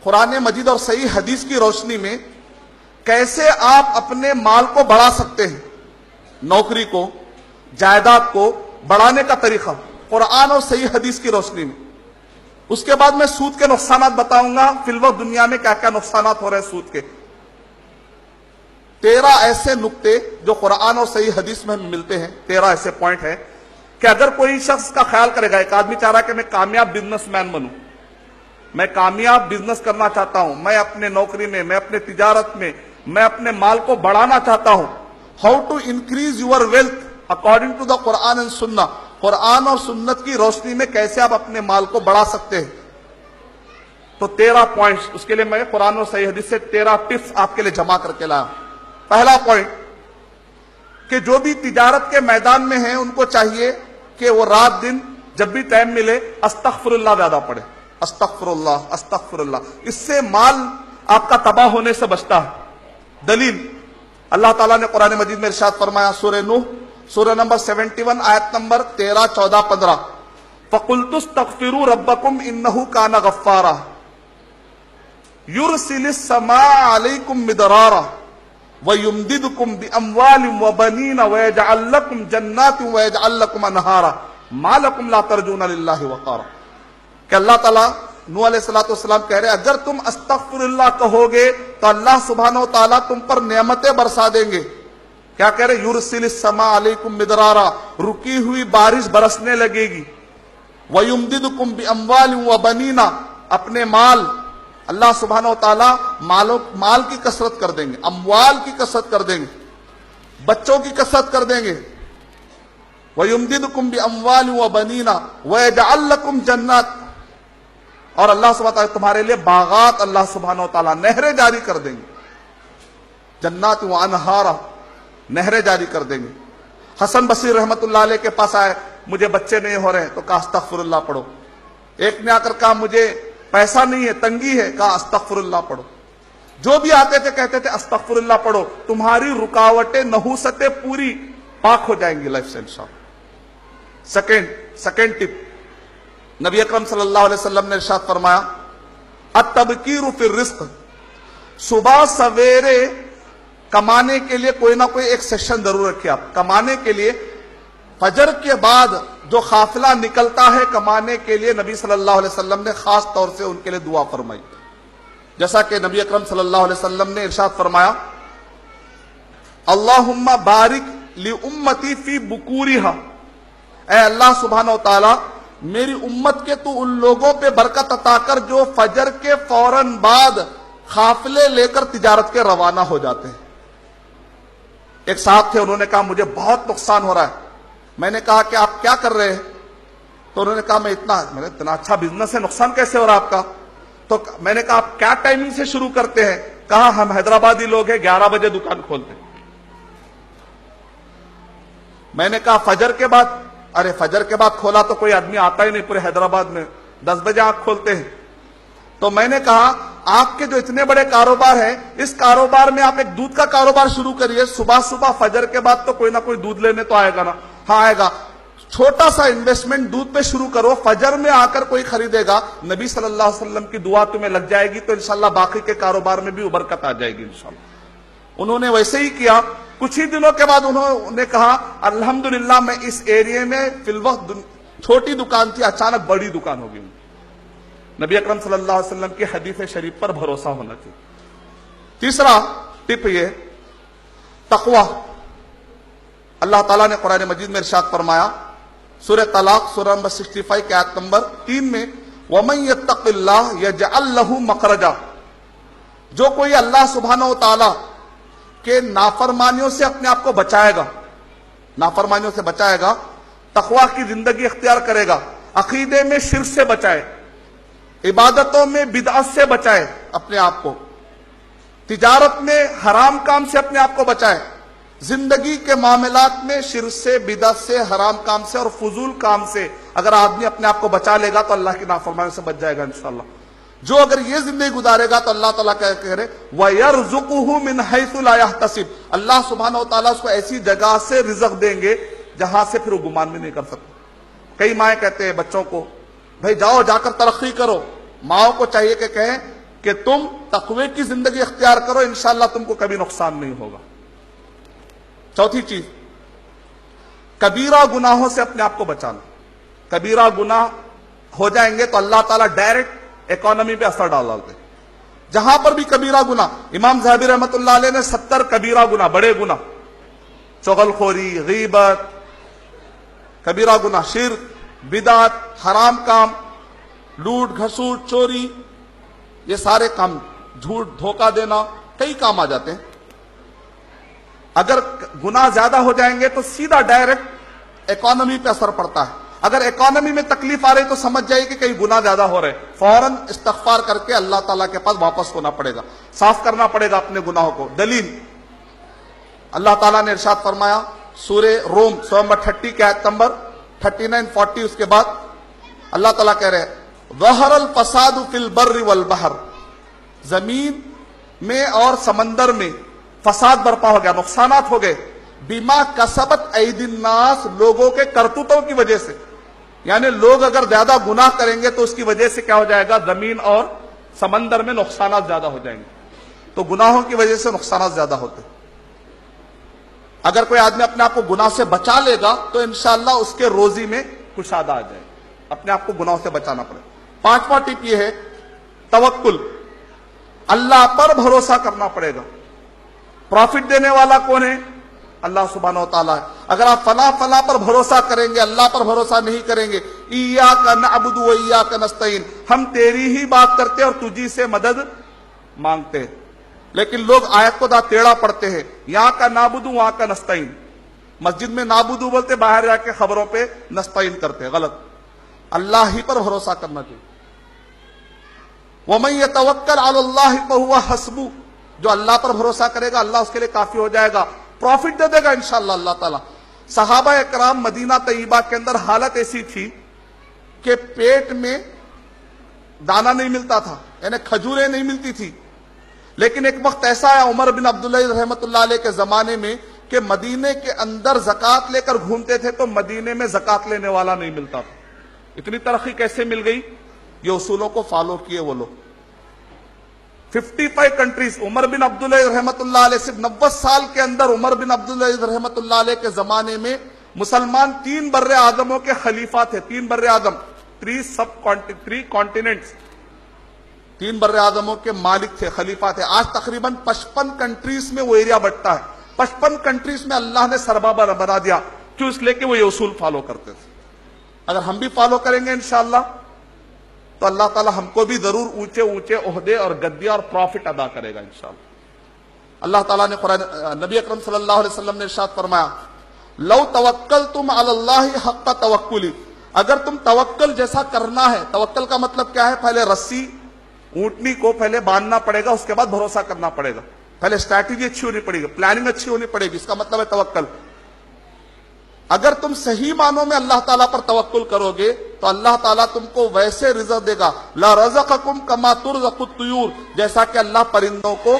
قرآن مجید اور صحیح حدیث کی روشنی میں کیسے آپ اپنے مال کو بڑھا سکتے ہیں، نوکری کو، جائیداد کو بڑھانے کا طریقہ قرآن اور صحیح حدیث کی روشنی میں۔ اس کے بعد میں سود کے نقصانات بتاؤں گا، فی الوقت دنیا میں کیا کیا نقصانات ہو رہے ہیں سود کے۔ 13 ایسے نقطے جو قرآن اور صحیح حدیث میں ملتے ہیں، 13 ایسے پوائنٹ ہیں کہ اگر کوئی شخص کا خیال کرے گا، ایک آدمی چاہ رہا ہے کہ میں کامیاب بزنس مین بنوں، میں کامیاب بزنس کرنا چاہتا ہوں، میں اپنے نوکری میں، میں اپنے تجارت میں، میں اپنے مال کو بڑھانا چاہتا ہوں۔ How to increase your wealth according to the Quran and Sunnah, قرآن اور سنت کی روشنی میں کیسے آپ اپنے مال کو بڑھا سکتے ہیں۔ تو 13 پوائنٹس، اس کے لیے میں قرآن اور صحیح حدیث سے 13 ٹپس آپ کے لیے جمع کر کے لایا۔ پہلا پوائنٹ کہ جو بھی تجارت کے میدان میں ہیں ان کو چاہیے کہ وہ رات دن جب بھی ٹائم ملے استغفر اللہ زیادہ پڑھے، استغفر اللہ استغفر اللہ، اس سے مال آپ کا تباہ ہونے سے بچتا ہے۔ دلیل اللہ تعالیٰ نے قرآن مجید میں ارشاد فرمایا، سورہ نوح سورہ نمبر 71 آیت نمبر 13، 14، 15، فَقُلْتُ اسْتَغْفِرُوا رَبَّكُمْ إِنَّهُ كَانَ غَفَّارًا يُرْسِلِ السَّمَاءَ عَلَيْكُمْ مِدْرَارًا وَيُمْدِدْكُمْ بِأَمْوَالٍ وَبَنِينَ وَيَجْعَلْ لَكُمْ جَنَّاتٍ وَيَجْعَلْ لَكُمْ أَنْهَارًا مَا لَكُمْ لَا تَرْجُونَ لِلَّهِ وَقَارًا۔ کہ اللہ تعالیٰ نوح علیہ السلام کہہ رہے اگر تم استغفر اللہ کہو گے تو اللہ سبحانہ و تعالیٰ تم پر نعمتیں برسا دیں گے۔ کیا کہہ رہے؟ یرسل السماء علیکم مدرارا، رکی ہوئی بارش برسنے لگے گی۔ وَيُمْدِدُكُمْ بِأَمْوَالٍ وَبَنِينَ، اپنے مال اللہ سبحانہ و تعالیٰ مال کی کثرت کر دیں گے، اموال کی کثرت کر دیں گے، بچوں کی کثرت کر دیں گے۔ وَيُمْدِدُكُمْ بِأَمْوَالٍ وَبَنِينَ وَيَجْعَلْ لَكُمْ جَنَّاتٍ، اور اللہ سبحانہ وتعالیٰ تمہارے لیے باغات اللہ سبحانہ وتعالیٰ نہریں جاری کر دیں گے، جنات و انہارا، نہریں جاری کر دیں گے۔ حسن بصری رحمت اللہ علیہ کے پاس آئے، مجھے بچے نہیں ہو رہے، تو کہا استغفر اللہ پڑھو۔ ایک نے آ کر کہا مجھے پیسہ نہیں ہے، تنگی ہے، کہا استغفر اللہ پڑھو۔ جو بھی آتے تھے کہتے تھے استغفر اللہ پڑھو، تمہاری رکاوٹیں نحوستیں پوری پاک ہو جائیں گی لائف سے انشاءاللہ۔ سیکنڈ ٹپ، نبی اکرم صلی اللہ علیہ وسلم نے ارشاد فرمایا، التبکیر فی الرزق، صبح سویرے کمانے کے لیے کوئی نہ کوئی ایک سیشن ضرور رکھیے۔ آپ کمانے کے لیے فجر کے بعد جو قافلہ نکلتا ہے کمانے کے لیے، نبی صلی اللہ علیہ وسلم نے خاص طور سے ان کے لیے دعا فرمائی، جیسا کہ نبی اکرم صلی اللہ علیہ وسلم نے ارشاد فرمایا، اللہم بارک لامتی فی بکورہا، اے اللہ سبحانہ و تعالی میری امت کے تو ان لوگوں پہ برکت عطا کر جو فجر کے فوراً بعد قافلے لے کر تجارت کے روانہ ہو جاتے ہیں۔ ایک صاحب تھے، انہوں نے کہا مجھے بہت نقصان ہو رہا ہے۔ میں نے کہا کہ آپ کیا کر رہے ہیں؟ تو انہوں نے کہا میں نے اتنا اچھا بزنس ہے، نقصان کیسے ہو رہا آپ کا؟ تو میں نے کہا آپ کیا ٹائمنگ سے شروع کرتے ہیں؟ کہا ہم حیدرآبادی لوگ ہیں، 11 بجے دکان کھولتے ہیں۔ میں نے کہا فجر کے بعد؟ ارے فجر کے بعد کھولا تو کوئی آدمی آتا ہی نہیں پورے حیدرآباد میں، 10 بجے آنکھ کھولتے ہیں۔ تو میں نے کہا آپ کے جو اتنے بڑے کاروبار ہیں، اس کاروبار میں آپ ایک دودھ کا کاروبار شروع کریے، صبح فجر کے بعد تو کوئی نہ کوئی دودھ لینے تو آئے گا نا؟ ہاں آئے گا۔ چھوٹا سا انویسٹمنٹ دودھ پہ شروع کرو، فجر میں آ کر کوئی خریدے گا، نبی صلی اللہ علیہ وسلم کی دعا تمہیں لگ جائے گی تو انشاءاللہ باقی کے کاروبار میں بھی برکت آ جائے گی انشاءاللہ۔ انہوں نے ویسے ہی کیا۔ کچھ ہی دنوں کے بعد انہوں نے کہا الحمدللہ میں اس ایریے میں فی الوقت چھوٹی دکان تھی، اچانک بڑی دکان ہو گئی۔ نبی اکرم صلی اللہ علیہ وسلم کی حدیث شریف پر بھروسہ ہونا چاہیے۔ تیسرا ٹپ یہ تقوی۔ اللہ تعالیٰ نے قرآن مجید میں ارشاد فرمایا، سورہ طلاق سورہ نمبر 65 کے آیت نمبر 3 میں، وَمَن يَتَّقِ اللَّهَ يَجْعَلْ لَهُ مَخْرَجًا، جو کوئی اللہ سبحانہ و تعالیٰ کہ نافرمانیوں سے اپنے آپ کو بچائے گا، نافرمانیوں سے بچائے گا، تقوی کی زندگی اختیار کرے گا، عقیدے میں شرک سے بچائے، عبادتوں میں بدعت سے بچائے اپنے آپ کو، تجارت میں حرام کام سے اپنے آپ کو بچائے، زندگی کے معاملات میں شرک سے، بدعت سے، حرام کام سے اور فضول کام سے اگر آدمی اپنے آپ کو بچا لے گا تو اللہ کی نافرمانی سے بچ جائے گا انشاءاللہ۔ جو اگر یہ زندگی گزارے گا تو اللہ تعالیٰ کہہ رہے وَيَرْزُقُهُ مِنْ حَيْثُ لَا يَحْتَسِبُ، اللہ سبحانہ و تعالیٰ اس کو ایسی جگہ سے رزق دیں گے جہاں سے پھر وہ گمان بھی نہیں کر سکتے۔ کئی مائیں کہتے ہیں بچوں کو بھائی جاؤ جا کر ترقی کرو، ماؤں کو چاہیے کہ کہیں کہ تم تقوی کی زندگی اختیار کرو، انشاءاللہ تم کو کبھی نقصان نہیں ہوگا۔ چوتھی چیز، کبیرہ گناہوں سے اپنے آپ کو بچانا۔ کبیرہ گناہ ہو جائیں گے تو اللہ تعالیٰ ڈائریکٹ اکانومی پہ اثر ڈالتے ہیں۔ جہاں پر بھی کبیرہ گناہ، امام ذہبی رحمۃ اللہ علیہ نے 70 کبیرہ گناہ، بڑے گناہ، چغل خوری، غیبت، کبیرہ گناہ، شرک، بدعت، حرام کام، لوٹ گھسوٹ، چوری، یہ سارے کام، جھوٹ، دھوکہ دینا، کئی کام آ جاتے ہیں۔ اگر گناہ زیادہ ہو جائیں گے تو سیدھا ڈائریکٹ اکانومی پہ اثر پڑتا ہے۔ اگر اکانومی میں تکلیف آ رہی تو سمجھ جائے کہ کہیں گناہ زیادہ ہو رہے، فوراً استغفار کر کے اللہ تعالیٰ کے پاس واپس ہونا پڑے گا، صاف کرنا پڑے گا اپنے گناہوں کو۔ دلیل، اللہ تعالیٰ نے ارشاد فرمایا سورہ روم سورہ نمبر 30 کی آیت نمبر 39 40، اس کے بعد اللہ تعالیٰ کہہ رہے ہیں ظہر الفساد فی البر والبحر، زمین میں اور سمندر میں فساد برپا ہو گیا، نقصانات ہو گئے، بما کسبت ایدی الناس، لوگوں کے کرتوتوں کی وجہ سے۔ یعنی لوگ اگر زیادہ گناہ کریں گے تو اس کی وجہ سے کیا ہو جائے گا، زمین اور سمندر میں نقصانات زیادہ ہو جائیں گے۔ تو گناہوں کی وجہ سے نقصانات زیادہ ہوتے ہیں۔ اگر کوئی آدمی اپنے آپ کو گناہ سے بچا لے گا تو انشاءاللہ اس کے روزی میں کشادہ آ جائے گا۔ اپنے آپ کو گناہوں سے بچانا پڑے۔ پانچواں ٹپ یہ ہے توکل، اللہ پر بھروسہ کرنا پڑے گا۔ پروفٹ دینے والا کون ہے؟ اللہ سبحانہ و تعالیٰ ہے۔ اگر آپ فلاں پر بھروسہ کریں گے، اللہ پر بھروسہ نہیں کریں گے، ایاک نعبد و ایاک نستعین، ہم تیری ہی بات کرتے اور تجھی سے مدد مانگتے ہیں۔ لیکن لوگ آیت کو ٹیڑھا پڑھتے ہیں، یہاں کا نعبد وہاں کا نستعین، مسجد میں نعبد بولتے، باہر جا کے خبروں پہ نستعین کرتے ہیں، غلط۔ اللہ ہی پر بھروسہ کرنا چاہیے۔ وَمَن يَتَوَكَّلْ عَلَى اللَّهِ فَهُوَ حَسْبُهُ، جو اللہ پر بھروسہ کرے گا اللہ اس کے لیے کافی ہو جائے گا، پروفٹ دے دے گا انشاءاللہ اللہ تعالیٰ۔ صحابہ اکرام مدینہ طیبہ کے اندر حالت ایسی تھی کہ پیٹ میں دانا نہیں ملتا تھا، یعنی کھجوریں نہیں ملتی تھی۔ لیکن ایک وقت ایسا ہے عمر بن عبدالعزیز رحمۃ اللہ علیہ کے زمانے میں کہ مدینے کے اندر زکوٰۃ لے کر گھومتے تھے تو مدینے میں زکوٰۃ لینے والا نہیں ملتا تھا۔ اتنی ترقی کیسے مل گئی؟ یہ اصولوں کو فالو کیے وہ لوگ۔ 55 کنٹریز، عمر بن عبدالعزیز رحمۃ اللہ علیہ صرف 90 سال کے اندر عمر بن عبدالعزیز رحمۃ اللہ علیہ کے زمانے میں مسلمان 3 بر اعظموں کے خلیفہ تھے۔ 3 بر اعظم، 3 کانٹیننٹس، 3 بر اعظموں کے مالک تھے، خلیفہ تھے۔ آج تقریباً 55 کنٹریز میں وہ ایریا بٹتا ہے۔ 55 کنٹریز میں اللہ نے سربراہ بنا دیا، کیوں؟ اس لیے کہ وہ یہ اصول فالو کرتے تھے۔ اگر ہم بھی فالو کریں گے انشاءاللہ تو اللہ تعالیٰ ہم کو بھی ضرور اونچے اونچے عہدے اور گدیاں اور پروفٹ ادا کرے گا انشاءاللہ۔ اللہ تعالیٰ نے قرآن، نبی اکرم صلی اللہ علیہ وسلم نے ارشاد فرمایا لو توکلتم علی اللہ حق توکلی، اگر تم توکل جیسا کرنا ہے، توکل کا مطلب کیا ہے؟ پہلے رسی اونٹنی کو پہلے باندھنا پڑے گا، اس کے بعد بھروسہ کرنا پڑے گا، پہلے اسٹریٹجی اچھی ہونی پڑے گی، پلاننگ اچھی ہونی پڑے گی، اس کا مطلب ہے توکل۔ اگر تم صحیح معنوں میں اللہ تعالیٰ پر توکل کرو گے تو اللہ تعالیٰ تم کو ویسے رزق دے گا، لا رزقکم کما ترزق الطیور، جیسا کہ اللہ پرندوں کو